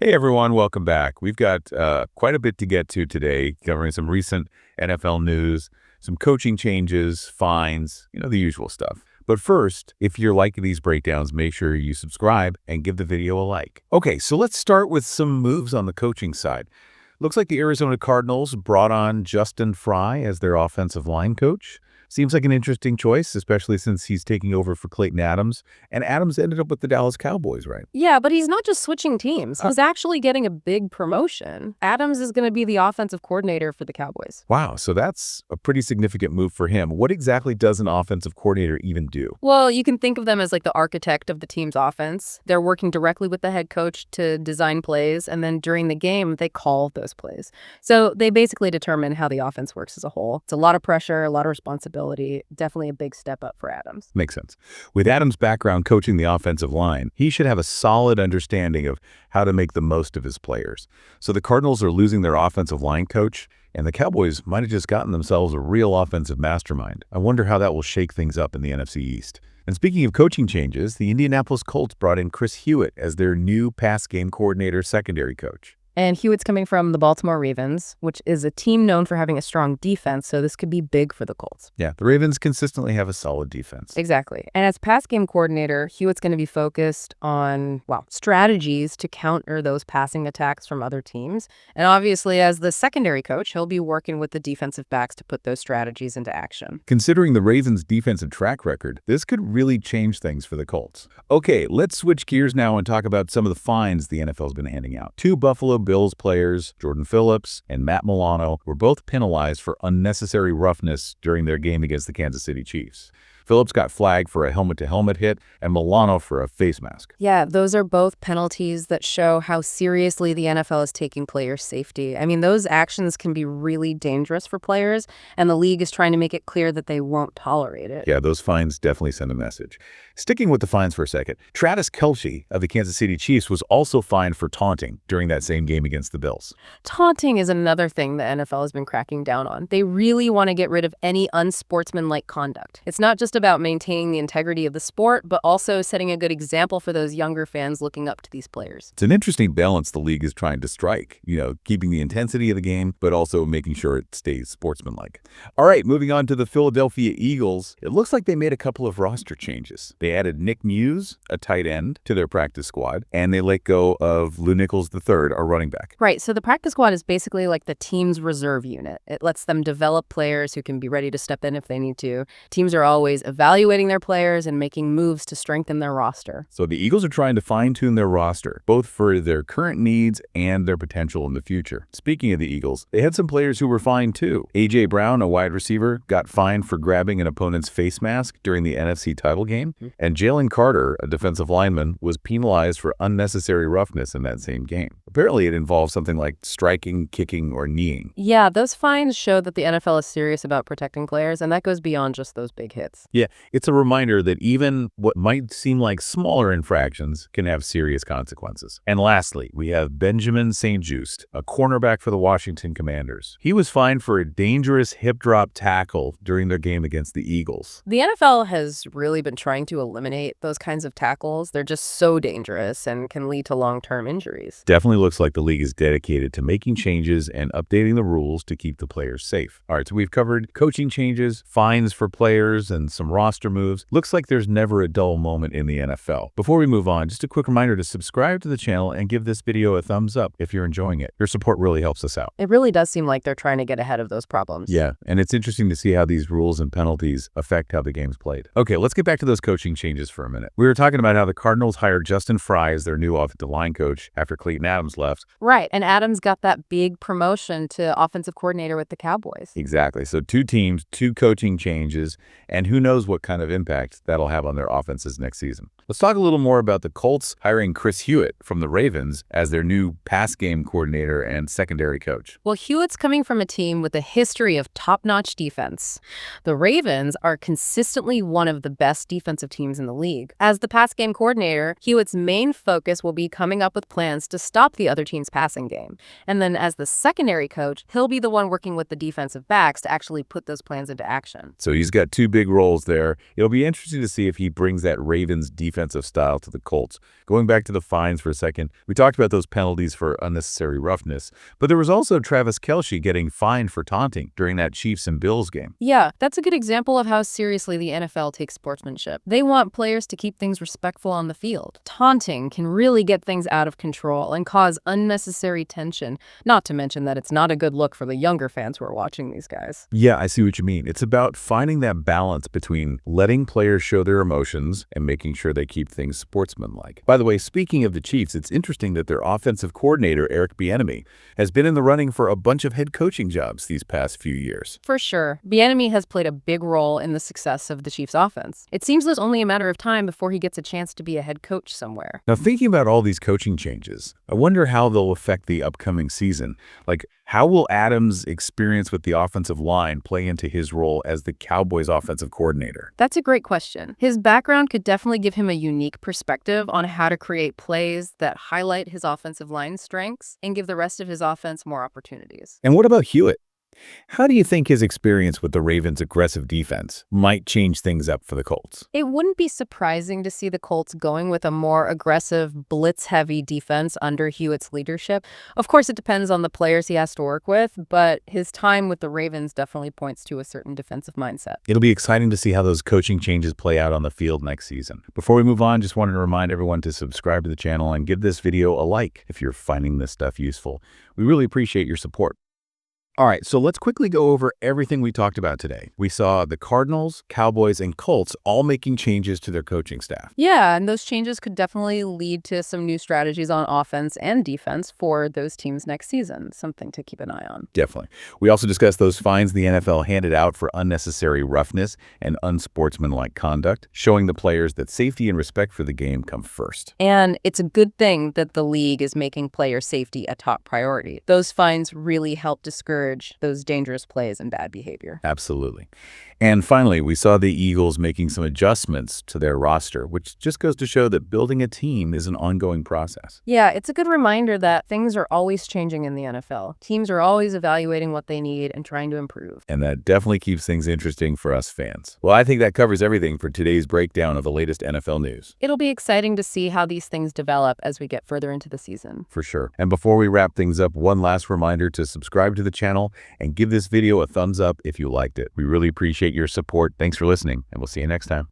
Hey everyone, welcome back. We've got quite a bit to get to today, covering some recent NFL news, some coaching changes, fines, the usual stuff. But first, if you're liking these breakdowns, make sure you subscribe and give the video a like. Okay, so let's start with some moves on the coaching side. Looks like the Arizona Cardinals brought on Justin Fry as their offensive line coach. Seems like an interesting choice, especially since he's taking over for Clayton Adams. And Adams ended up with the Dallas Cowboys, right? Yeah, but he's not just switching teams. He's actually getting a big promotion. Adams is going to be the offensive coordinator for the Cowboys. Wow, so that's a pretty significant move for him. What exactly does an offensive coordinator even do? Well, you can think of them as like the architect of the team's offense. They're working directly with the head coach to design plays, and then during the game, they call those plays. So they basically determine how the offense works as a whole. It's a lot of pressure, a lot of responsibility. Definitely a big step up for Adams. Makes sense. With Adams' background coaching the offensive line, he should have a solid understanding of how to make the most of his players. So the Cardinals are losing their offensive line coach, and the Cowboys might have just gotten themselves a real offensive mastermind. I wonder how that will shake things up in the NFC East. And speaking of coaching changes, the Indianapolis Colts brought in Chris Hewitt as their new pass game coordinator secondary coach. And Hewitt's coming from the Baltimore Ravens, which is a team known for having a strong defense, so this could be big for the Colts. Yeah, the Ravens consistently have a solid defense. Exactly. And as pass game coordinator, Hewitt's going to be focused on, strategies to counter those passing attacks from other teams. And obviously, as the secondary coach, he'll be working with the defensive backs to put those strategies into action. Considering the Ravens' defensive track record, this could really change things for the Colts. Okay, let's switch gears now and talk about some of the fines the NFL's been handing out. Two Buffalo Bills players, Jordan Phillips and Matt Milano, were both penalized for unnecessary roughness during their game against the Kansas City Chiefs. Phillips got flagged for a helmet-to-helmet hit and Milano for a face mask. Yeah, those are both penalties that show how seriously the NFL is taking player safety. I mean, those actions can be really dangerous for players, and the league is trying to make it clear that they won't tolerate it. Yeah, those fines definitely send a message. Sticking with the fines for a second, Travis Kelce of the Kansas City Chiefs was also fined for taunting during that same game against the Bills. Taunting is another thing the NFL has been cracking down on. They really want to get rid of any unsportsmanlike conduct. It's not just about maintaining the integrity of the sport, but also setting a good example for those younger fans looking up to these players. It's an interesting balance the league is trying to strike, keeping the intensity of the game, but also making sure it stays sportsmanlike. All right, moving on to the Philadelphia Eagles. It looks like they made a couple of roster changes. They added Nick Muse, a tight end, to their practice squad, and they let go of Lou Nichols III, a running back. Right, so the practice squad is basically like the team's reserve unit. It lets them develop players who can be ready to step in if they need to. Teams are always evaluating their players and making moves to strengthen their roster. So the Eagles are trying to fine-tune their roster, both for their current needs and their potential in the future. Speaking of the Eagles, they had some players who were fined too. A.J. Brown, a wide receiver, got fined for grabbing an opponent's face mask during the NFC title game. And Jalen Carter, a defensive lineman, was penalized for unnecessary roughness in that same game. Apparently, it involves something like striking, kicking, or kneeing. Yeah, those fines show that the NFL is serious about protecting players, and that goes beyond just those big hits. Yeah, it's a reminder that even what might seem like smaller infractions can have serious consequences. And lastly, we have Benjamin St-Juste, a cornerback for the Washington Commanders. He was fined for a dangerous hip drop tackle during their game against the Eagles. The NFL has really been trying to eliminate those kinds of tackles. They're just so dangerous and can lead to long-term injuries. Definitely looks like the league is dedicated to making changes and updating the rules to keep the players safe. All right, so we've covered coaching changes, fines for players, and some roster moves. Looks like there's never a dull moment in the NFL. Before we move on, just a quick reminder to subscribe to the channel and give this video a thumbs up if you're enjoying it. Your support really helps us out. It really does seem like they're trying to get ahead of those problems. Yeah, and it's interesting to see how these rules and penalties affect how the game's played. Okay, let's get back to those coaching changes for a minute. We were talking about how the Cardinals hired Justin Fry as their new offensive line coach after Clayton Adams left. Right, and Adams got that big promotion to offensive coordinator with the Cowboys. Exactly. So two teams, two coaching changes, and who knows what kind of impact that'll have on their offenses next season. Let's talk a little more about the Colts hiring Chris Hewitt from the Ravens as their new pass game coordinator and secondary coach. Well, Hewitt's coming from a team with a history of top-notch defense. The Ravens are consistently one of the best defensive teams in the league. As the pass game coordinator, Hewitt's main focus will be coming up with plans to stop the the other team's passing game. And then as the secondary coach, he'll be the one working with the defensive backs to actually put those plans into action. So he's got two big roles there. It'll be interesting to see if he brings that Ravens defensive style to the Colts. Going back to the fines for a second, we talked about those penalties for unnecessary roughness, but there was also Travis Kelce getting fined for taunting during that Chiefs and Bills game. Yeah, that's a good example of how seriously the NFL takes sportsmanship. They want players to keep things respectful on the field. Taunting can really get things out of control and cause unnecessary tension, not to mention that it's not a good look for the younger fans who are watching these guys. Yeah, I see what you mean. It's about finding that balance between letting players show their emotions and making sure they keep things sportsmanlike. By the way, speaking of the Chiefs, it's interesting that their offensive coordinator, Eric Bieniemy, has been in the running for a bunch of head coaching jobs these past few years. For sure, Bieniemy has played a big role in the success of the Chiefs' offense. It seems there's only a matter of time before he gets a chance to be a head coach somewhere. Now, thinking about all these coaching changes, I wonder how they'll affect the upcoming season. Like, how will Adams' experience with the offensive line play into his role as the Cowboys' offensive coordinator? That's a great question. His background could definitely give him a unique perspective on how to create plays that highlight his offensive line strengths and give the rest of his offense more opportunities. And what about Hewitt? How do you think his experience with the Ravens' aggressive defense might change things up for the Colts? It wouldn't be surprising to see the Colts going with a more aggressive, blitz-heavy defense under Hewitt's leadership. Of course, it depends on the players he has to work with, but his time with the Ravens definitely points to a certain defensive mindset. It'll be exciting to see how those coaching changes play out on the field next season. Before we move on, just wanted to remind everyone to subscribe to the channel and give this video a like if you're finding this stuff useful. We really appreciate your support. All right, so let's quickly go over everything we talked about today. We saw the Cardinals, Cowboys, and Colts all making changes to their coaching staff. Yeah, and those changes could definitely lead to some new strategies on offense and defense for those teams next season. Something to keep an eye on. Definitely. We also discussed those fines the NFL handed out for unnecessary roughness and unsportsmanlike conduct, showing the players that safety and respect for the game come first. And it's a good thing that the league is making player safety a top priority. Those fines really help discourage those dangerous plays and bad behavior. Absolutely. And finally, we saw the Eagles making some adjustments to their roster, which just goes to show that building a team is an ongoing process. Yeah, it's a good reminder that things are always changing in the NFL. Teams are always evaluating what they need and trying to improve. And that definitely keeps things interesting for us fans. Well, I think that covers everything for today's breakdown of the latest NFL news. It'll be exciting to see how these things develop as we get further into the season. For sure. And before we wrap things up, one last reminder to subscribe to the channel and give this video a thumbs up if you liked it. We really appreciate your support. Thanks for listening, and we'll see you next time.